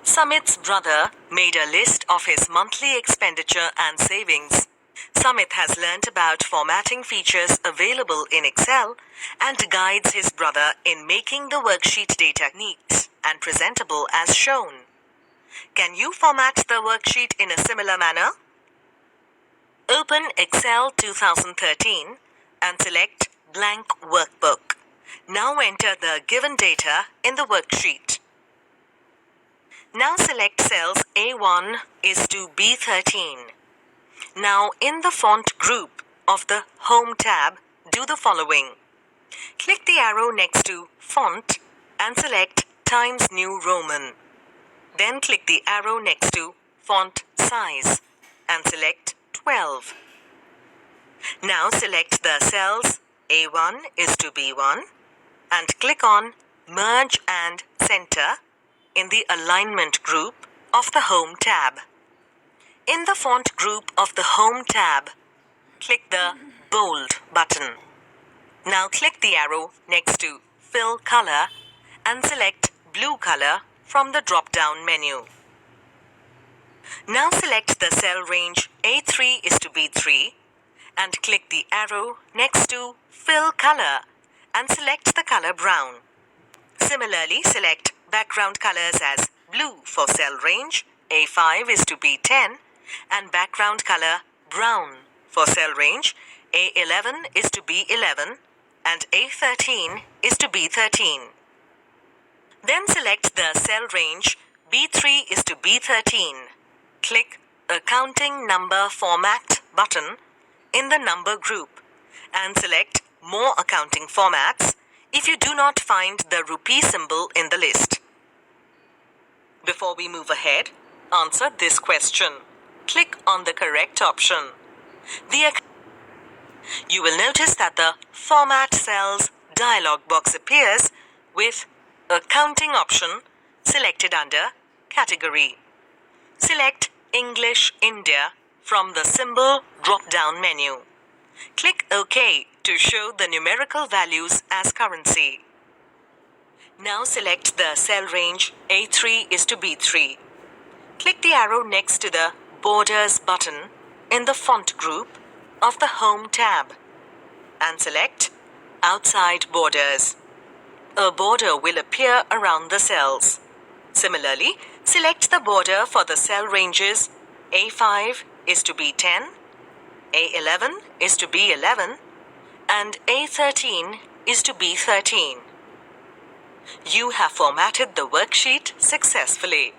Samit's brother made a list of his monthly expenditure and savings. Samit has learnt about formatting features available in Excel and guides his brother in making the worksheet data neat and presentable as shown. Can you format the worksheet in a similar manner? Open Excel 2013 and select Blank Workbook. Now enter the given data in the worksheet. Now select cells A1 is to B13. Now in the font group of the Home tab, do the following. Click the arrow next to Font and select Times New Roman. Then click the arrow next to Font Size and select 12. Now select the cells A1 is to B1 and click on Merge and Center in the Alignment group of the Home tab. In the Font group of the Home tab, click the Bold button. Now click the arrow next to Fill Color and select Blue Color from the drop-down menu. Now select the cell range A3 is to B3 and click the arrow next to Fill Color and select the color brown. Similarly, select background colors as blue for cell range A5 is to B10 and background color brown for cell range A11 is to B11 and A13 is to B13. Then select the cell range B3 is to B13. Click Accounting Number Format button in the number group and select More accounting formats if you do not find the rupee symbol in the list. Before we move ahead, answer this question. Click on the correct option. You will notice that the Format Cells dialog box appears with Accounting option selected under Category. Select English India from the symbol drop-down menu. Click OK to show the numerical values as currency. Now select the cell range A3 is to B3. Click the arrow next to the Borders button in the font group of the Home tab and select Outside Borders. A border will appear around the cells. Similarly, select the border for the cell ranges A5 is to B10, A11 is to B11, and A13 is to B13. You have formatted the worksheet successfully.